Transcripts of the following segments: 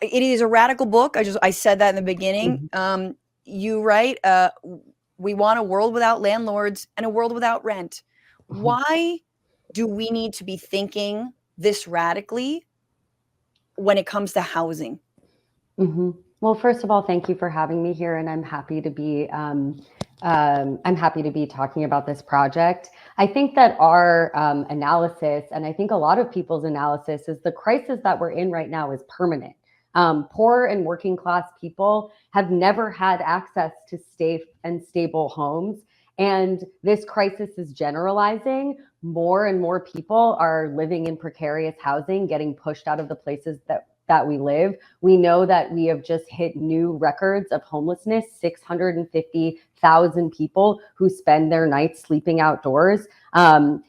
It is a radical book. I said that in the beginning. You write, we want a world without landlords and a world without rent. Why do we need to be thinking this radically when it comes to housing? Well, first of all, thank you for having me here, and I'm happy to be talking about this project. I think that our analysis, and I think a lot of people's analysis, is the crisis that we're in right now is permanent. Poor and working class people have never had access to safe and stable homes. And this crisis is generalizing. More and more people are living in precarious housing, getting pushed out of the places that we live. We know that we have just hit new records of homelessness, 650,000 people who spend their nights sleeping outdoors. And,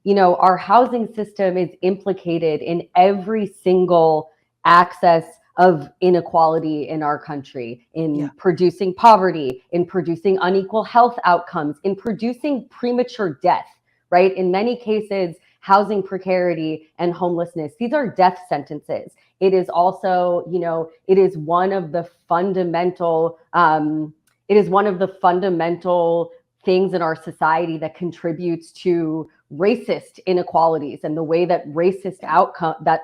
our housing system is implicated in every single access of inequality in our country, in producing poverty, in producing unequal health outcomes, in producing premature death, right? In many cases, housing precarity and homelessness, these are death sentences. It is also, it is one of the fundamental things in our society that contributes to racist inequalities and the way that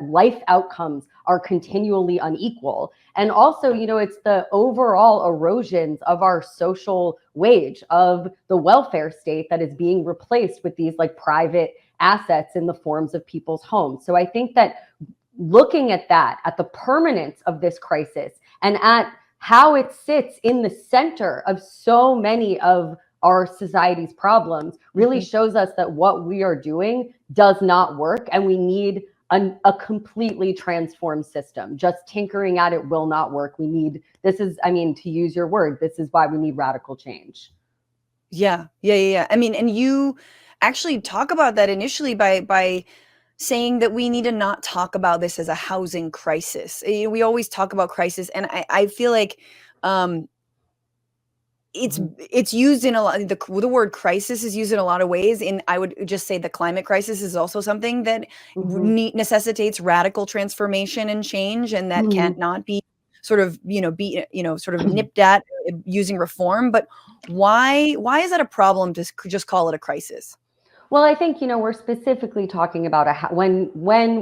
life outcomes are continually unequal. And also, it's the overall erosions of our social wage, of the welfare state that is being replaced with these like private assets in the forms of people's homes. So I think that looking at the permanence of this crisis and at how it sits in the center of so many of our society's problems really shows us that what we are doing does not work, and we need a completely transformed system. Just tinkering at it will not work. To use your word, this is why we need radical change. Yeah. I mean, and you actually talk about that initially by saying that we need to not talk about this as a housing crisis. We always talk about crisis, and I feel like it's used in a lot. The word crisis is used in a lot of ways. And I would just say the climate crisis is also something that necessitates radical transformation and change, and that can't not be sort of nipped at using reform. But why is that a problem to just call it a crisis? Well, I think, we're specifically talking about when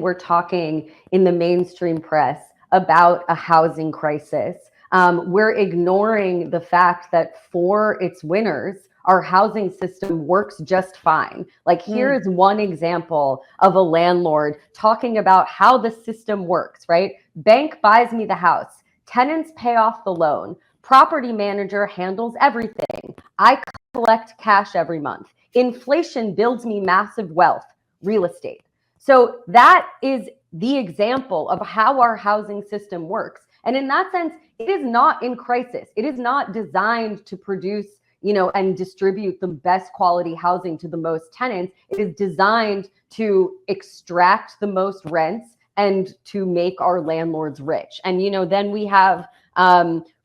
we're talking in the mainstream press about a housing crisis, we're ignoring the fact that for its winners, our housing system works just fine. Like, here is one example of a landlord talking about how the system works, right? Bank buys me the house. Tenants pay off the loan. Property manager handles everything. I collect cash every month. Inflation builds me massive wealth, real estate. So that is the example of how our housing system works. And in that sense, it is not in crisis. It is not designed to produce, and distribute the best quality housing to the most tenants. It is designed to extract the most rents and to make our landlords rich. And, then we have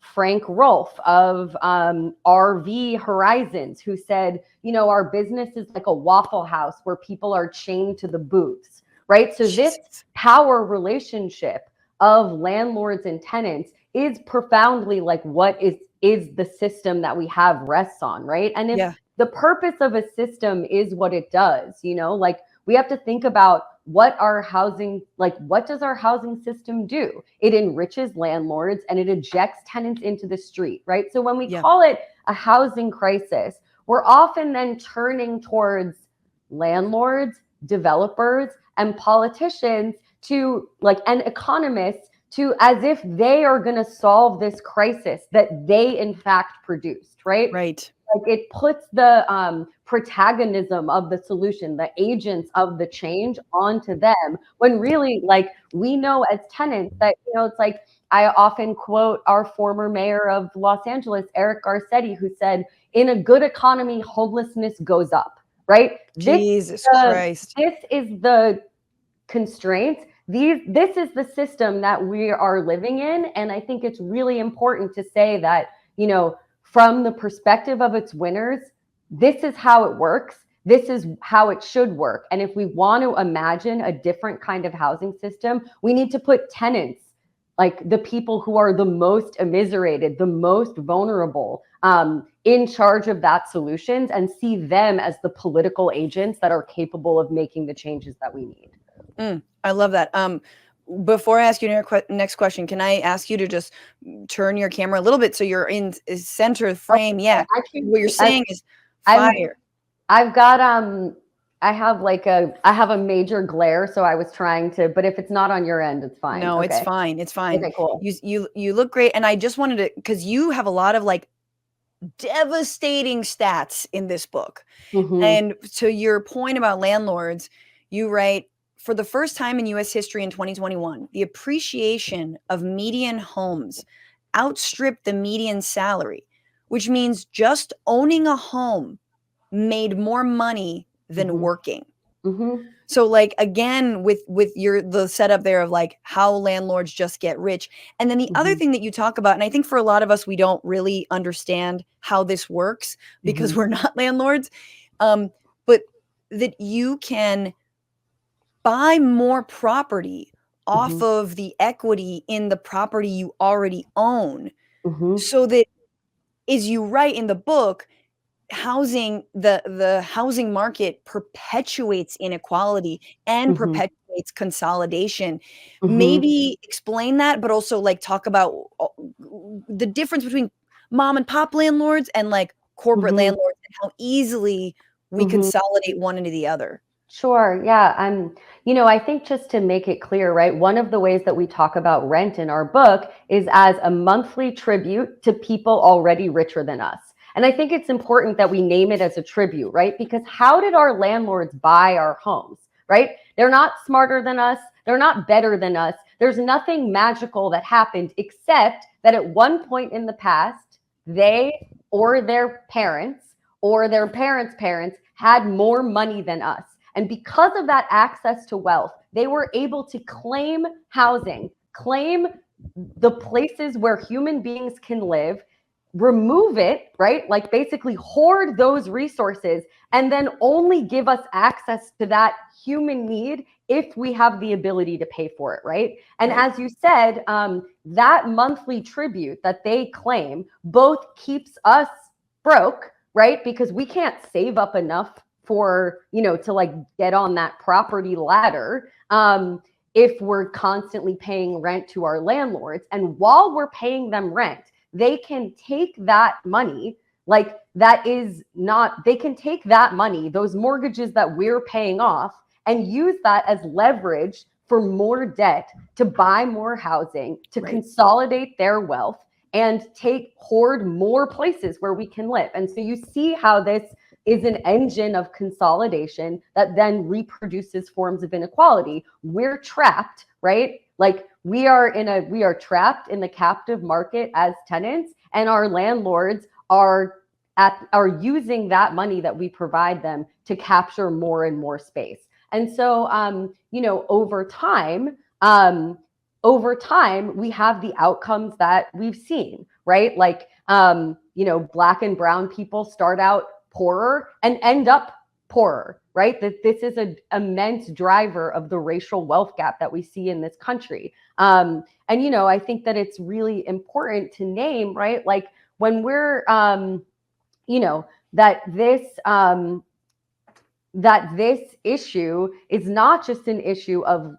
Frank Rolfe of RV Horizons, who said, our business is like a Waffle House where people are chained to the booths, right? So this power relationship of landlords and tenants is profoundly like what is the system that we have rests on, right? And if the purpose of a system is what it does, like, we have to think about what does our housing system do? It enriches landlords and it ejects tenants into the street, right? So when we call it a housing crisis, we're often then turning towards landlords, developers, and politicians and economists as if they are going to solve this crisis that they in fact produced, right? Right. Like, it puts the protagonism of the solution, the agents of the change, onto them, when really, we know as tenants that, it's like, I often quote our former mayor of Los Angeles, Eric Garcetti, who said, in a good economy, homelessness goes up, right? Jesus Christ. This is the constraint. This is the system that we are living in. And I think it's really important to say that, from the perspective of its winners, this is how it works. This is how it should work. And if we want to imagine a different kind of housing system, we need to put tenants like the people who are the most immiserated, the most vulnerable, in charge of that solutions, and see them as the political agents that are capable of making the changes that we need. I love that. Before I ask you your next question, can I ask you to just turn your camera a little bit so you're in center of frame? Yeah, what you're saying is fire. I've got I have a major glare, so I was trying to, but if it's not on your end, it's fine. No, okay. It's fine. It's fine. Okay, cool. You look great, and I just wanted to, because you have a lot of like devastating stats in this book. And to your point about landlords, you write, for the first time in US history in 2021, the appreciation of median homes outstripped the median salary, which means just owning a home made more money than working. So like, again, with the setup there of like how landlords just get rich. And then the other thing that you talk about, and I think for a lot of us, we don't really understand how this works because we're not landlords, but that you can buy more property off of the equity in the property you already own. So that, as you write in the book, the housing market perpetuates inequality and perpetuates consolidation. Maybe explain that, but also like talk about the difference between mom and pop landlords and like corporate landlords, and how easily we consolidate one into the other. Sure. Yeah. I think just to make it clear, right? One of the ways that we talk about rent in our book is as a monthly tribute to people already richer than us. And I think it's important that we name it as a tribute, right? Because how did our landlords buy our homes, right? They're not smarter than us. They're not better than us. There's nothing magical that happened, except that at one point in the past, they or their parents or their parents' parents had more money than us. And because of that access to wealth, they were able to claim housing, claim the places where human beings can live, remove it, right? Like basically hoard those resources, and then only give us access to that human need if we have the ability to pay for it, right? And as you said, that monthly tribute that they claim both keeps us broke, right? Because we can't save up enough for, to like get on that property ladder, if we're constantly paying rent to our landlords. And while we're paying them rent, they can take that money, they can take that money, those mortgages that we're paying off, and use that as leverage for more debt to buy more housing, to consolidate their wealth, and hoard more places where we can live. And so you see how this is an engine of consolidation that then reproduces forms of inequality. We're trapped, right? Like we are trapped in the captive market as tenants, and our landlords are using that money that we provide them to capture more and more space. And so, over time, we have the outcomes that we've seen, right? Like, Black and brown people start out poorer and end up poorer, right? That this is an immense driver of the racial wealth gap that we see in this country. And, I think that it's really important to name, right? Like when we're, that this issue is not just an issue of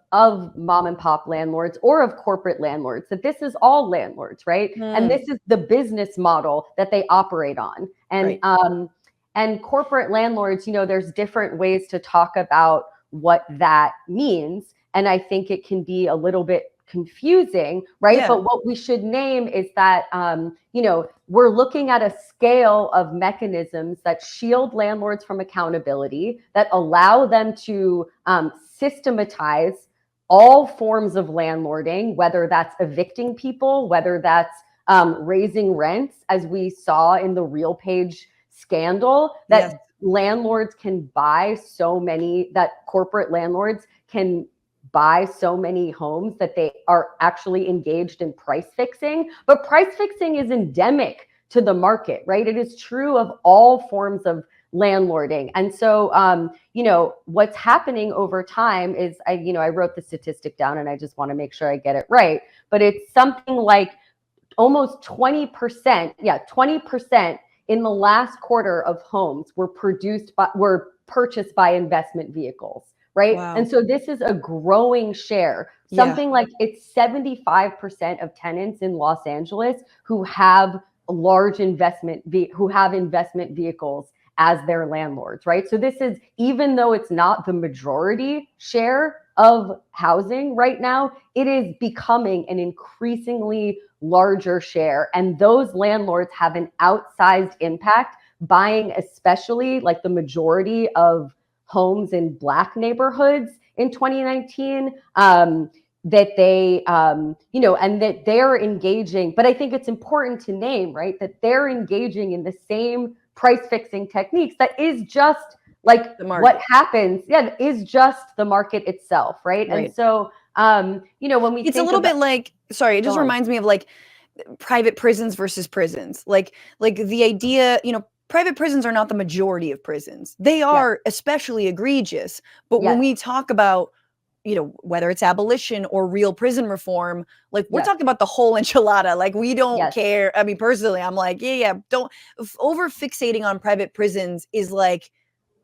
mom and pop landlords or of corporate landlords, that this is all landlords, right? And this is the business model that they operate on. And, and corporate landlords, there's different ways to talk about what that means. And I think it can be a little bit confusing, right? Yeah. But what we should name is that, we're looking at a scale of mechanisms that shield landlords from accountability, that allow them to systematize all forms of landlording, whether that's evicting people, whether that's raising rents, as we saw in the RealPage scandal, that landlords can buy so many, that corporate landlords can buy so many homes that they are actually engaged in price fixing. But price fixing is endemic to the market, right? It is true of all forms of landlording. And so, what's happening over time is, I wrote the statistic down and I just want to make sure I get it right. but it's something like almost 20%. Yeah, 20% in the last quarter of homes were purchased by investment vehicles, right? Wow. And so this is a growing share. Something like it's 75% of tenants in Los Angeles who have investment vehicles as their landlords, right? So this is, even though it's not the majority share of housing right now, it is becoming an increasingly larger share. And those landlords have an outsized impact, buying especially like the majority of homes in Black neighborhoods in 2019. That they, and that they're engaging, but I think it's important to name, right, that they're engaging in the same price fixing techniques that is just like what happens. Yeah, is just the market itself, right? And so, when we it's a little bit like, sorry, it just reminds me of like private prisons versus prisons. Like the idea, private prisons are not the majority of prisons. They are especially egregious. But when we talk about, whether it's abolition or real prison reform, like we're talking about the whole enchilada. Like we don't care. I mean, personally, I'm like, don't over fixating on private prisons is like,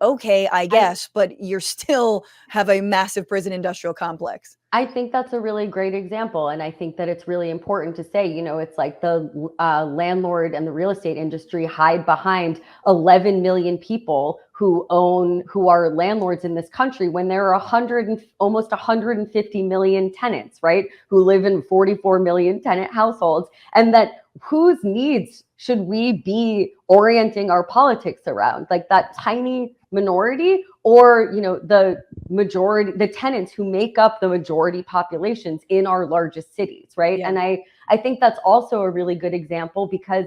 okay, I guess, but you're still have a massive prison industrial complex. I think that's a really great example. And I think that it's really important to say, it's like the landlord and the real estate industry hide behind 11 million people who are landlords in this country when there are almost 150 million tenants, right? Who live in 44 million tenant households. And that whose needs should we be orienting our politics around? Like that tiny minority, or the majority, the tenants who make up the majority populations in our largest cities, right? And I think that's also a really good example, because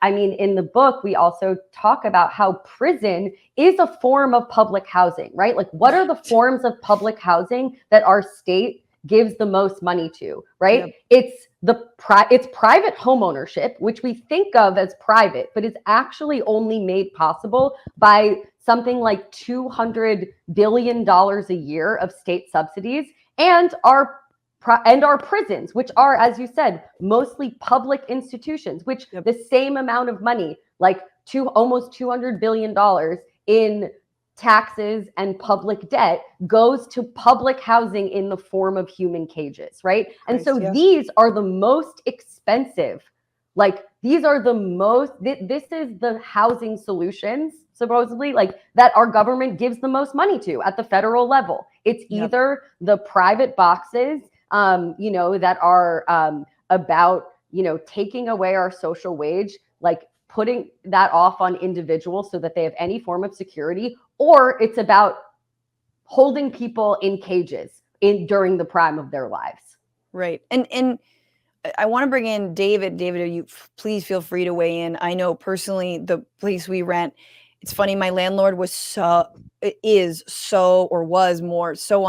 I mean, in the book, we also talk about how prison is a form of public housing, right? Like, what are the forms of public housing that our state gives the most money to, right? It's private home ownership, which we think of as private, but is actually only made possible by something like $200 billion a year of state subsidies, and our prisons, which are, as you said, mostly public institutions, which the same amount of money, like almost $200 billion in taxes and public debt, goes to public housing in the form of human cages, right? And so these are the most expensive. Like, these are the most, this is the housing solutions, supposedly, like, that our government gives the most money to at the federal level. It's either the private boxes, that are about, taking away our social wage, like putting that off on individuals so that they have any form of security, or it's about holding people in cages during the prime of their lives. Right. And I want to bring in David. David, you please feel free to weigh in. I know personally the place we rent, it's funny, my landlord was so on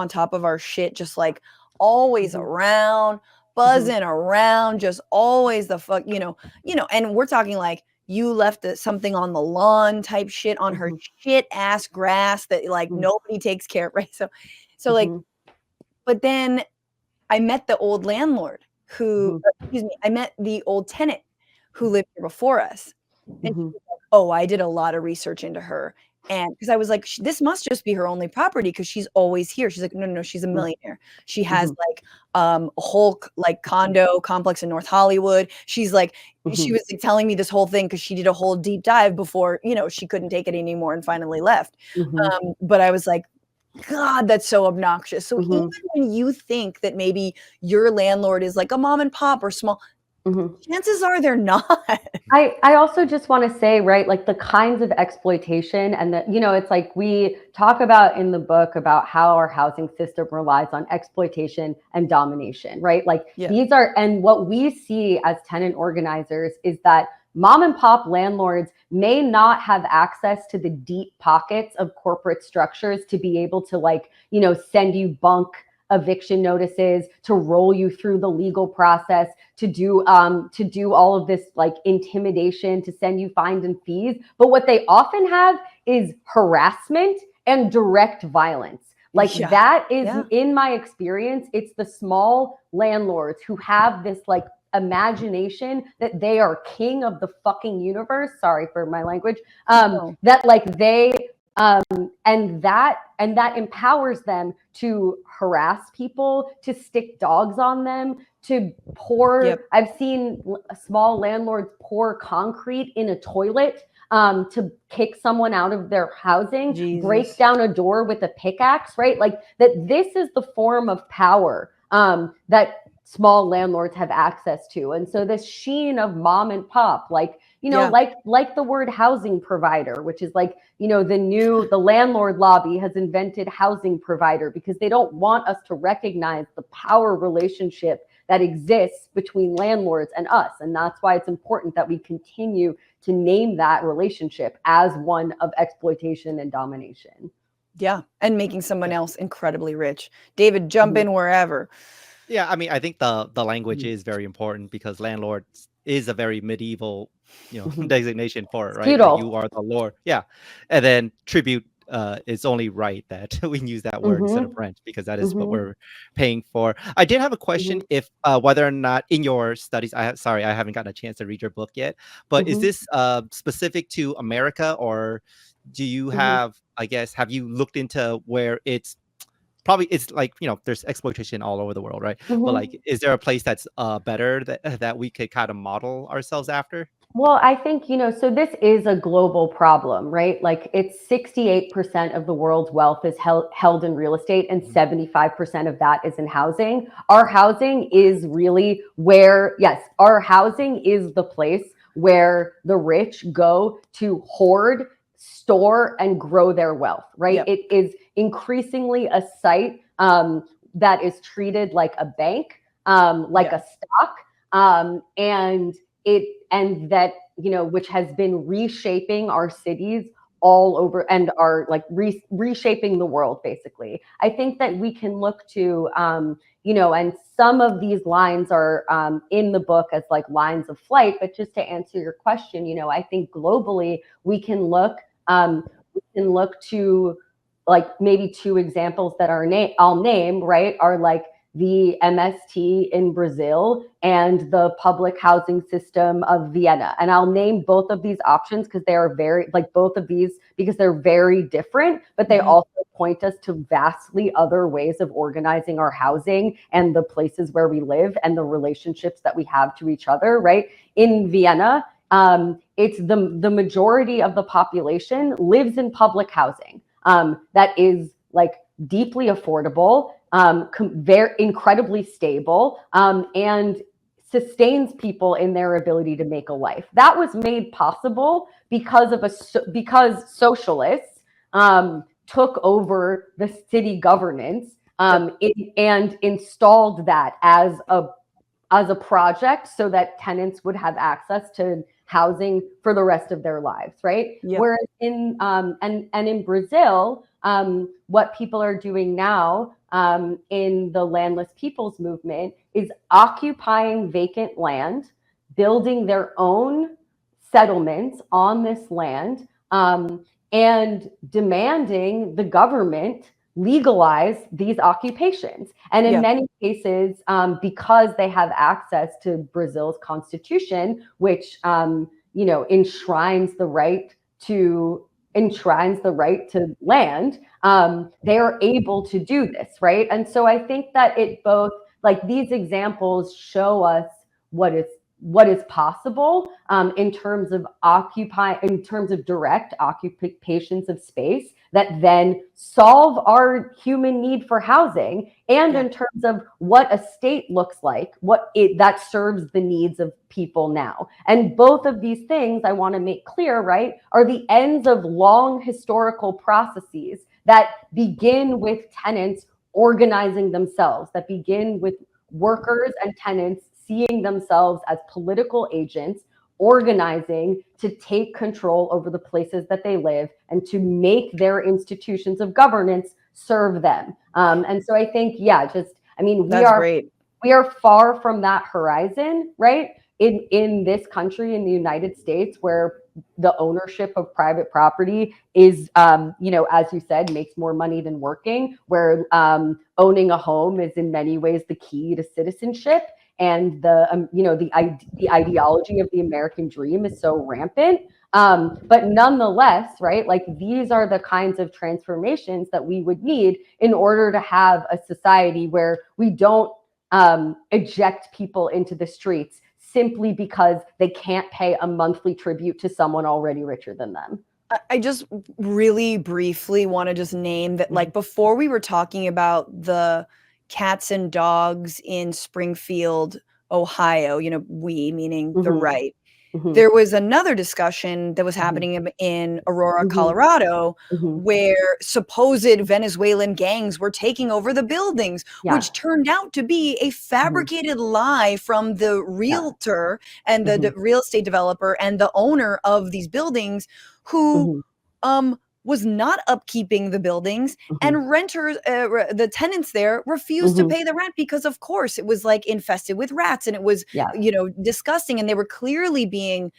top of our shit, just like always around, buzzing around, just always the fuck, and we're talking like, you left something on the lawn type shit on her shit ass grass that like nobody takes care of, right? So like, but then I met the old landlord I met the old tenant who lived here before us. And she was like, oh, I did a lot of research into her. And because I was like, this must just be her only property because she's always here. She's like, no, she's a millionaire. She has like a whole like condo complex in North Hollywood. She's like, she was like, telling me this whole thing because she did a whole deep dive before, she couldn't take it anymore and finally left. But I was like, God, that's so obnoxious. So even when you think that maybe your landlord is like a mom and pop or small, chances are they're not. I also just want to say, right, like the kinds of exploitation and it's like we talk about in the book about how our housing system relies on exploitation and domination, right? Like these are, and what we see as tenant organizers is that mom and pop landlords may not have access to the deep pockets of corporate structures to be able to like, send you bunk eviction notices, to roll you through the legal process, to do all of this like intimidation, to send you fines and fees. But what they often have is harassment and direct violence. Like Yeah. that is, Yeah. in my experience, it's the small landlords who have this like imagination that they are king of the fucking universe. Sorry for my language. No. That like they and that empowers them to harass people, to stick dogs on them, to pour. Yep. I've seen small landlords pour concrete in a toilet to kick someone out of their housing, break Jesus. down a door with a pickaxe, right? Like that. This is the form of power that small landlords have access to. And so this sheen of mom and pop, like, you know, Yeah. like the word housing provider, which is like, you know, the landlord lobby has invented housing provider because they don't want us to recognize the power relationship that exists between landlords and us. And that's why it's important that we continue to name that relationship as one of exploitation and domination. Yeah. And making someone else incredibly rich. David, jump in wherever. Yeah, I mean, I think the language Mhm. is very important because landlord is a very medieval, designation for it, It's right? Like you feudal. are the lord. Yeah. And then tribute is only right that we use that word instead of Mm-hmm. rent because that is what Mm-hmm. we're paying for. I did have a question Mm-hmm. if whether or not in your studies, sorry, I haven't gotten a chance to read your book yet, but is Mm-hmm. this specific to America, or do you Mm-hmm. have, I guess, have you looked into where it's like, there's exploitation all over the world, right? But Mm-hmm. like, is there a place that's better that we could kind of model ourselves after? Well, I think, you know, so this is a global problem, right? Like it's 68% of the world's wealth is held in real estate and 75% of that is in housing. Our housing is really where, yes, our housing is the place where the rich go to hoard, store, and grow their wealth, right? Yep. It is increasingly a site that is treated like a bank, like a stock, and that, you know, which has been reshaping our cities all over and are like reshaping the world basically. I think that we can look to you know, and some of these lines are in the book as like lines of flight, but just to answer your question, you know, I think globally we can look to like maybe two examples that I'll name, right, are like the MST in Brazil and the public housing system of Vienna. And I'll name both of these options because they are very, like both of these, because they're very different, but they also point us to vastly other ways of organizing our housing and the places where we live and the relationships that we have to each other, right? In Vienna, it's the majority of the population lives in public housing that is like deeply affordable, very incredibly stable, and sustains people in their ability to make a life. That was made possible because because socialists took over the city governance and installed that as a project so that tenants would have access to housing for the rest of their lives, right? Yep. Whereas in and in Brazil, what people are doing now in the landless peoples movement is occupying vacant land, building their own settlements on this land, and demanding the government legalize these occupations. And in many cases, because they have access to Brazil's constitution, which you know, enshrines the right to land, they are able to do this, right? And so I think that it both, like these examples show us what is possible in terms of direct occupations of space that then solve our human need for housing, and in terms of what a state looks like, that serves the needs of people now. And both of these things, I want to make clear, right, are the ends of long historical processes that begin with tenants organizing themselves, that begin with workers and tenants seeing themselves as political agents, organizing to take control over the places that they live and to make their institutions of governance serve them. And so I think, we are far from that horizon, right? In this country, in the United States, where the ownership of private property is, as you said, makes more money than working, where owning a home is in many ways the key to citizenship. And the ideology of the American dream is so rampant. But nonetheless, right, like these are the kinds of transformations that we would need in order to have a society where we don't eject people into the streets simply because they can't pay a monthly tribute to someone already richer than them. I just really briefly want to just name that, like, before we were talking about the cats and dogs in Springfield, Ohio, we meaning the right. There was another discussion that was happening in Aurora, Colorado, where supposed Venezuelan gangs were taking over the buildings, which turned out to be a fabricated lie from the realtor and the real estate developer and the owner of these buildings, who was not upkeeping the buildings, and renters, the tenants there, refused to pay the rent because, of course, it was like infested with rats and it was, disgusting, and they were clearly being,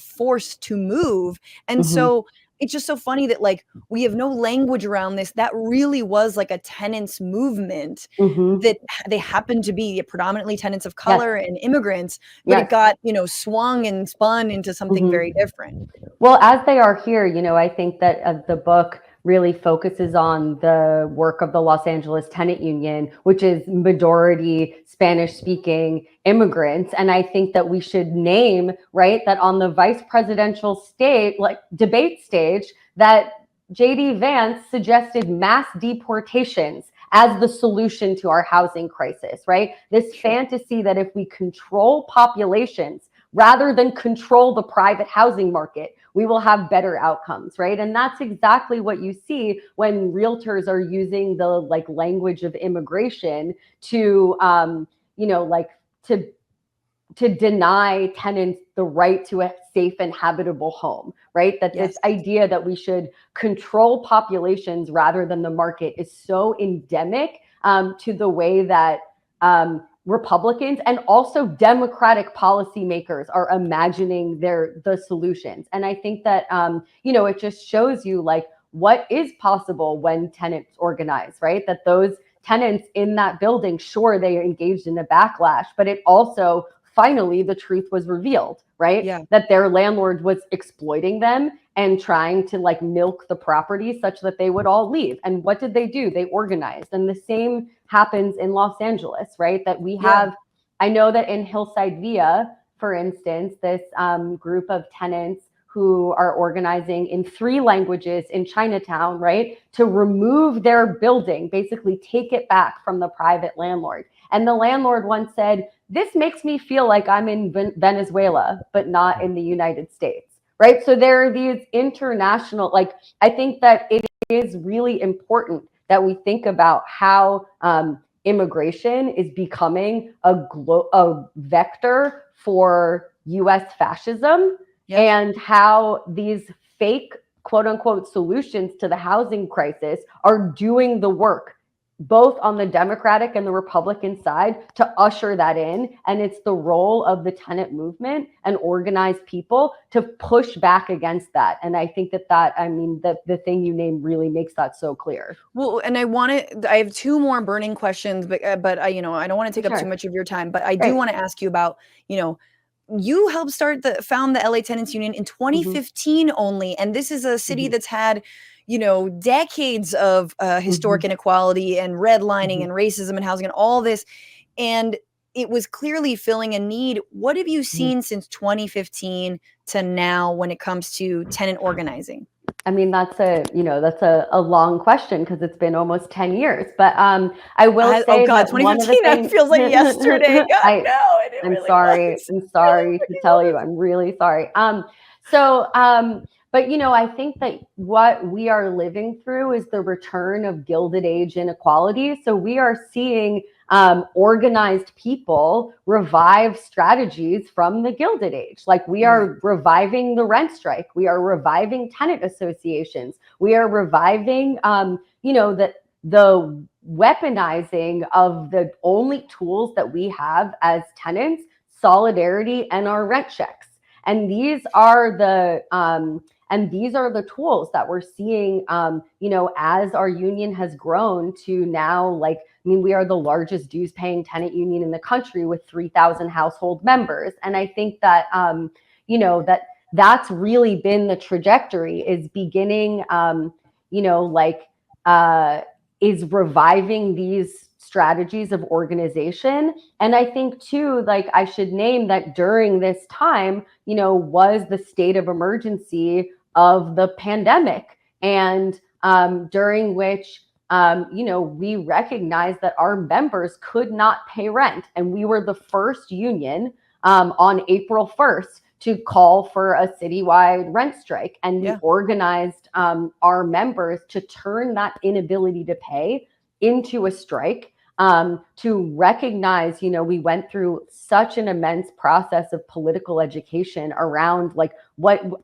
forced to move. And so it's just so funny that, like, we have no language around this. That really was like a tenants movement, that they happened to be predominantly tenants of color and immigrants, but it got, swung and spun into something very different. Well, as they are here, I think that the book really focuses on the work of the Los Angeles Tenants Union, which is majority Spanish-speaking immigrants. And I think that we should name, right, that on the vice presidential debate stage, that J.D. Vance suggested mass deportations as the solution to our housing crisis, right? This fantasy that if we control populations rather than control the private housing market, we will have better outcomes, right? And that's exactly what you see when realtors are using the language of immigration to, to deny tenants the right to a safe and habitable home, right? That this idea that we should control populations rather than the market is so endemic to the way that Republicans and also Democratic policymakers are imagining the solutions. And I think that, it just shows you what is possible when tenants organize, right? That those tenants in that building, sure, they are engaged in a backlash, but it also, finally, the truth was revealed, right? Yeah. That their landlord was exploiting them and trying to milk the property such that they would all leave. And what did they do? They organized. And the same happens in Los Angeles, right? That we have, I know that in Hillside Via, for instance, this group of tenants who are organizing in 3 languages in Chinatown, right? To remove their building, basically take it back from the private landlord. And the landlord once said, "This makes me feel like I'm in Venezuela, but not in the United States." Right? So there are these international, I think that it is really important that we think about how immigration is becoming a vector for US fascism, and how these fake, quote unquote, solutions to the housing crisis are doing the work both on the Democratic and the Republican side to usher that in. And it's the role of the tenant movement and organized people to push back against that. And I think that the thing you named really makes that so clear. Well, and I have 2 more burning questions, but I don't want to take up too much of your time, but I do want to ask you about, you helped found the LA Tenants Union in 2015 only. And this is a city that's had, decades of historic inequality and redlining and racism and housing and all this. And it was clearly filling a need. What have you seen since 2015 to now when it comes to tenant organizing? I mean, that's a long question because it's been almost 10 years. But I will say, oh God, 2015 that feels like yesterday. God, no, I'm really sorry. I'm sorry to tell you. I'm really sorry. But I think that what we are living through is the return of Gilded Age inequality. So we are seeing organized people revive strategies from the Gilded Age. We are reviving the rent strike. We are reviving tenant associations. We are reviving, the weaponizing of the only tools that we have as tenants, solidarity and our rent checks. And these are the tools that we're seeing, as our union has grown to now, like, I mean, we are the largest dues paying tenant union in the country with 3,000 household members. And I think that, that's really been the trajectory, is beginning, is reviving these strategies of organization. And I think too, like, I should name that during this time, was the state of emergency of the pandemic, and during which we recognized that our members could not pay rent, and we were the first union on April 1st to call for a citywide rent strike, and we organized our members to turn that inability to pay into a strike. To recognize, we went through such an immense process of political education around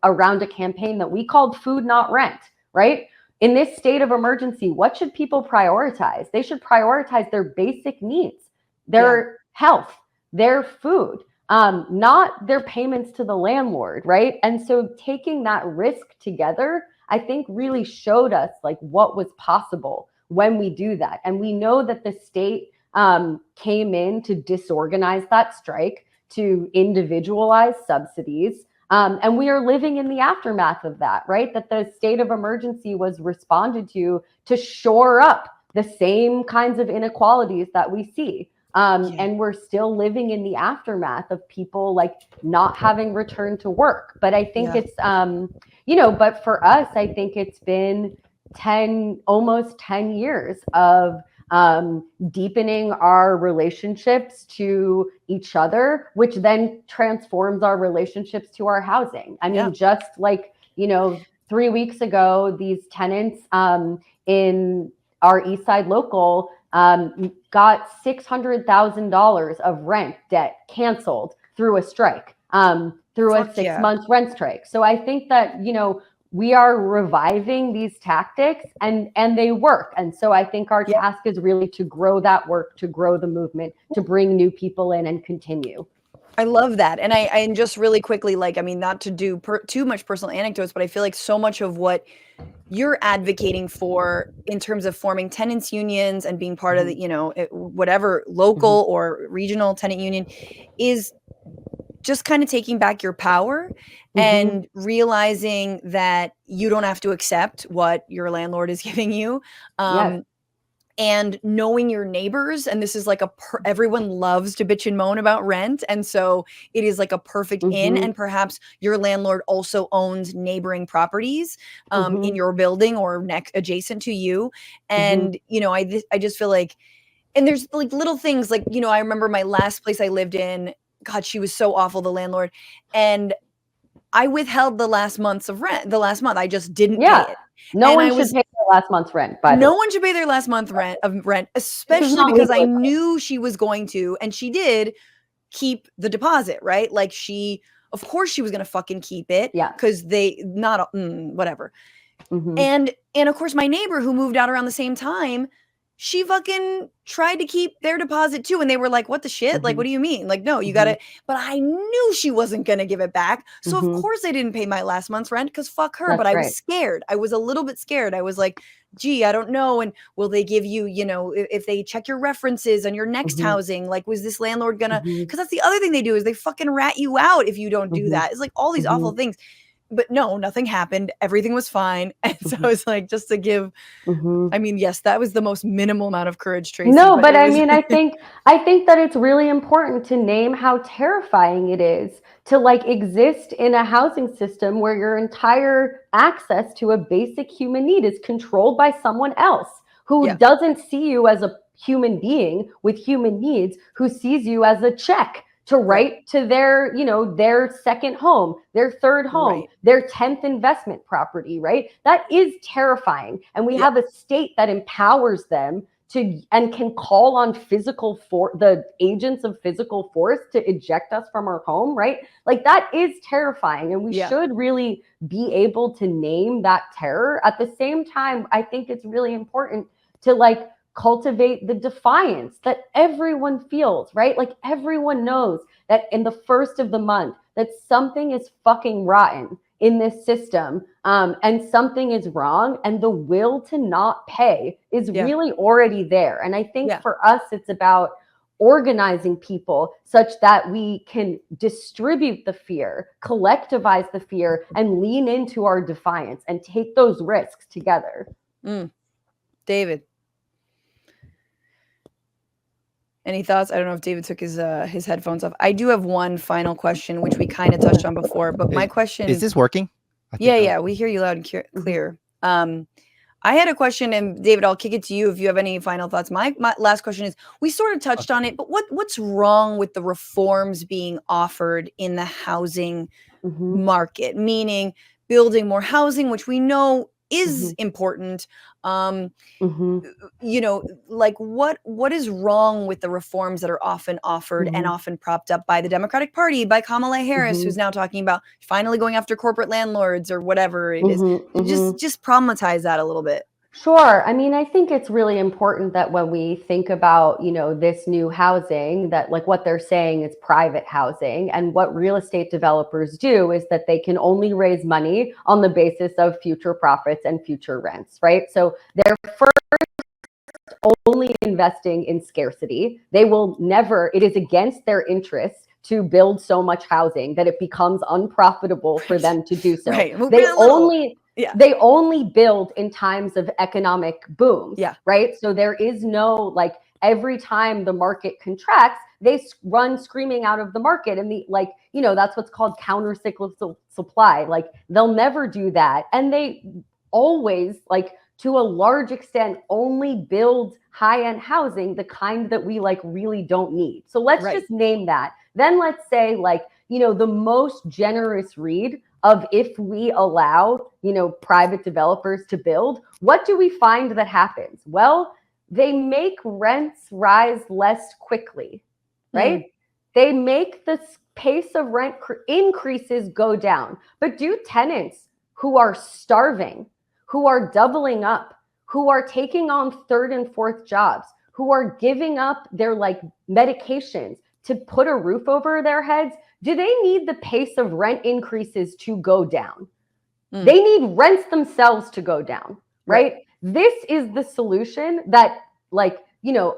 around a campaign that we called Food Not Rent, right? In this state of emergency, what should people prioritize? They should prioritize their basic needs, their health, their food, not their payments to the landlord, right? And so taking that risk together, I think, really showed us like what was possible when we do that. And we know that the state came in to disorganize that strike, to individualize subsidies. And we are living in the aftermath of that, right? That the state of emergency was responded to shore up the same kinds of inequalities that we see. And we're still living in the aftermath of people like not having returned to work. But I think it's, but for us, I think it's been almost 10 years of deepening our relationships to each other, which then transforms our relationships to our housing. I mean, just like, 3 weeks ago, these tenants in our East Side local got $600,000 of rent debt canceled through a strike, through a 6 month rent strike. So I think that, we are reviving these tactics, and they work. And so I think our task is really to grow that work, to grow the movement, to bring new people in and continue. I love that. And and just really quickly, not to do too much personal anecdotes, but I feel like so much of what you're advocating for in terms of forming tenants unions and being part of the, whatever local or regional tenant union is just kind of taking back your power and realizing that you don't have to accept what your landlord is giving you. And knowing your neighbors. And this is like everyone loves to bitch and moan about rent. And so it is like a perfect in, and perhaps your landlord also owns neighboring properties in your building or adjacent to you. And, I just feel like, and there's like little things like, I remember my last place I lived in, God, she was so awful, the landlord. And I withheld the last month. I just didn't pay it. No one should pay their last month's rent, by the way. No one should pay their last month rent, especially because I knew she was going to, and she did keep the deposit, right? Like of course she was going to fucking keep it. Because whatever. And of course my neighbor who moved out around the same time, she fucking tried to keep their deposit too. And they were like, what the shit? Like, what do you mean? Like, no, you gotta, but I knew she wasn't going to give it back. So of course I didn't pay my last month's rent because fuck her. But I was scared. I was a little bit scared. I was like, gee, I don't know. And will they give you, if they check your references on your next housing, like, was this landlord gonna, because that's the other thing they do is they fucking rat you out if you don't do that. It's like all these awful things. But no, nothing happened. Everything was fine. And so I was like, just to give, I mean, yes, that was the most minimal amount of courage, Tracy. No, but I mean, I think that it's really important to name how terrifying it is to like exist in a housing system where your entire access to a basic human need is controlled by someone else who doesn't see you as a human being with human needs, who sees you as a check to write to their, their second home, their third home, their 10th investment property, right? That is terrifying. And we have a state that empowers them and can call on the agents of physical force to eject us from our home, right? Like that is terrifying. And we should really be able to name that terror. At the same time, I think it's really important to like cultivate the defiance that everyone feels, right? Like everyone knows that in the first of the month that something is fucking rotten in this system, and something is wrong, and the will to not pay is really already there. And I think for us, it's about organizing people such that we can distribute the fear, collectivize the fear, and lean into our defiance and take those risks together. David, any thoughts? I don't know if David took his headphones off. I do have one final question, which we kind of touched on before, but my question is this working? Yeah, we hear you loud and clear. I had a question, and David, I'll kick it to you if you have any final thoughts. My last question is, we sort of touched on it, but what's wrong with the reforms being offered in the housing market? Meaning building more housing, which we know is important. You know, like what is wrong with the reforms that are often offered and often propped up by the Democratic Party, by Kamala Harris, who's now talking about finally going after corporate landlords or whatever it is. Just problematize that a little bit. Sure. I mean, I think it's really important that when we think about, you know, this new housing, that like what they're saying is private housing, and what real estate developers do is that they can only raise money on the basis of future profits and future rents, right? So they're first only investing in scarcity. They will never, it is against their interests to build so much housing that it becomes unprofitable for them to do so. They only build in times of economic booms, right? So there is no, like, every time the market contracts, they run screaming out of the market. And that's what's called counter-cyclical supply. Like, they'll never do that. And they always, like, to a large extent, only build high-end housing, the kind that we really don't need. So let's just name that. Then let's say, the most generous read of, if we allow, private developers to build, what do we find that happens? Well, they make rents rise less quickly, right? They make the pace of rent increases go down. But do tenants who are starving, who are doubling up, who are taking on third and fourth jobs, who are giving up their medications to put a roof over their heads, do they need the pace of rent increases to go down? They need rents themselves to go down, right? This is the solution that,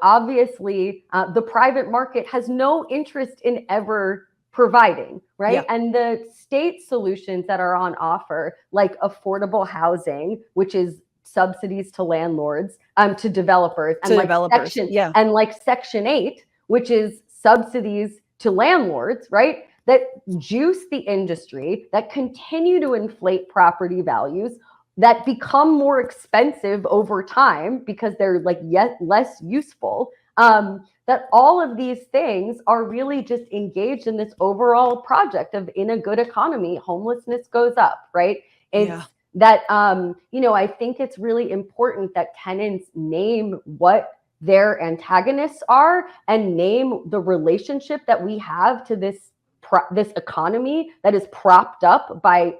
obviously the private market has no interest in ever providing, right? And the state solutions that are on offer, like affordable housing, which is subsidies to landlords, to developers, and Section 8, which is subsidies to landlords, right? That juice the industry, that continue to inflate property values, that become more expensive over time because they're yet less useful. That all of these things are really just engaged in this overall project of, in a good economy, homelessness goes up, right? It's that, I think it's really important that tenants name what their antagonists are and name the relationship that we have to this economy that is propped up by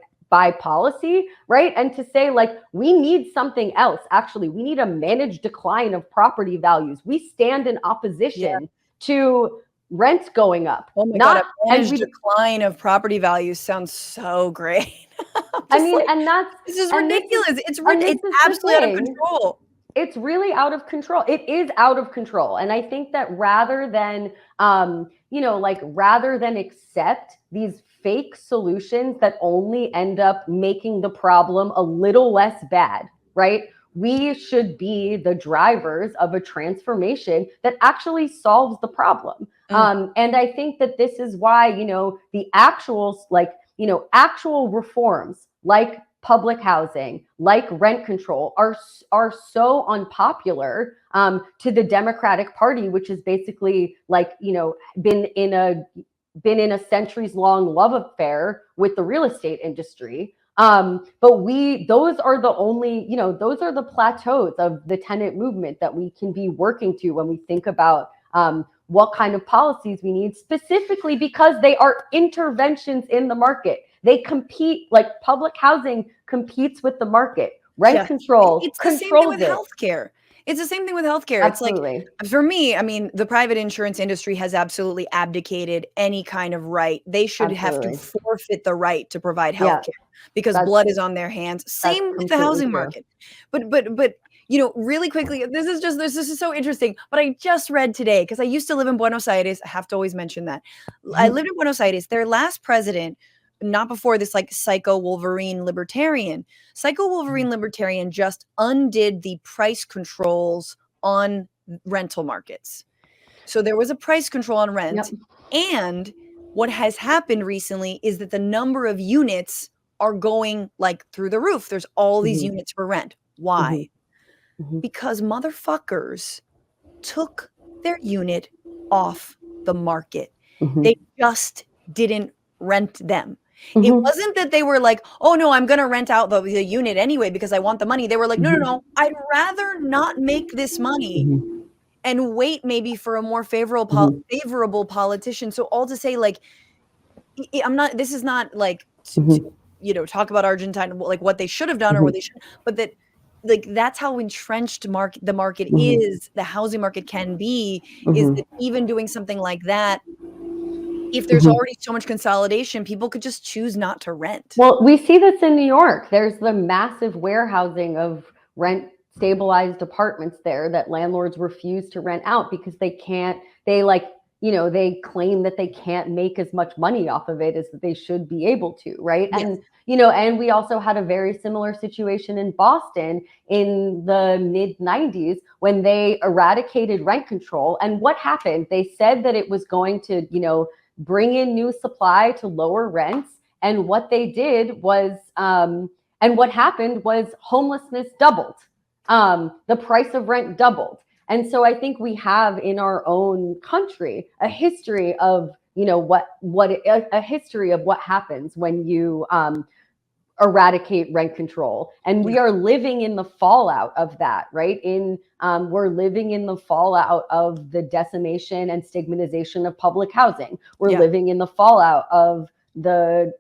policy, right? And to say, we need something else. Actually, we need a managed decline of property values. We stand in opposition to rents going up. Oh my God, a managed decline of property values sounds so great. This is ridiculous. It's absolutely out of control. It's really out of control. It is out of control. And I think that rather than accept these fake solutions that only end up making the problem a little less bad, right? We should be the drivers of a transformation that actually solves the problem. And I think that this is why, the actual reforms, like public housing, like rent control, are so unpopular to the Democratic Party, which is basically been in a centuries-long love affair with the real estate industry. But those are the plateaus of the tenant movement that we can be working to when we think about what kind of policies we need, specifically because they are interventions in the market. They compete, public housing competes with the market. Rent control it's the same thing with healthcare. It's the same thing with healthcare. It's like, Absolutely. for me, I mean, the private insurance industry has absolutely abdicated any kind of right. They should have to Absolutely. forfeit the right to provide Yeah, healthcare because that's blood is on their hands. that's Same with the completely housing true. market. But you know, really quickly, this is so interesting. But I just read today because I used to live in Buenos Aires. I have to always mention that. I lived in Buenos Aires. Their last president, not before this, like psycho Wolverine libertarian. Psycho Wolverine libertarian just undid the price controls on rental markets. So there was a price control on rent. Yep. And what has happened recently is that the number of units are going like through the roof. There's all these Mhm. units for rent. Why? Mhm. Because motherfuckers took their unit off the market. Mhm. They just didn't rent them. It Mhm. wasn't that they were like, "Oh, no, I'm gonna rent out the unit anyway because I want the money." They were like, "No, no, no. I'd rather not make this money Mhm. and wait maybe for a more Mhm. favorable politician." So all to say, like, I'm not this is not like to, Mhm. you know, talk about Argentina, like what they should have done or what Mhm. they should, but that like that's how entrenched the market Mhm. is, the housing market can be, is Mhm. that even doing something like that, if there's Mhm. already so much consolidation, people could just choose not to rent. Well, we see this in New York. There's the massive warehousing of rent stabilized apartments there that landlords refuse to rent out because they like, they claim that they can't make as much money off of it as they should be able to, right? Yes. And we also had a very similar situation in Boston in the mid 90s when they eradicated rent control. And what happened? They said that it was going to, bring in new supply to lower rents. And what they did was, and what happened was homelessness doubled. The price of rent doubled. And so I think we have in our own country a history of, a history of what happens when you eradicate rent control. And we are living in the fallout of that, right? We're living in the fallout of the decimation and stigmatization of public housing. We're Yeah. living in the fallout of the,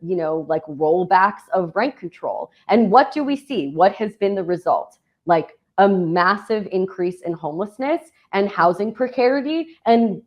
like rollbacks of rent control. And what do we see? What has been the result? Like a massive increase in homelessness and housing precarity and,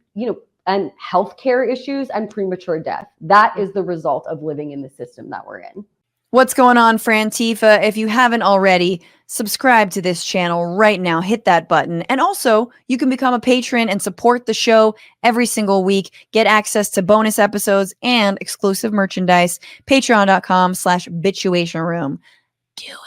and healthcare issues and premature death. That is the result of living in the system that we're in. What's going on, Frantifa? If you haven't already, subscribe to this channel right now. Hit that button. And also, you can become a patron and support the show every single week. Get access to bonus episodes and exclusive merchandise. Patreon.com/Bitchuation Room. Do it.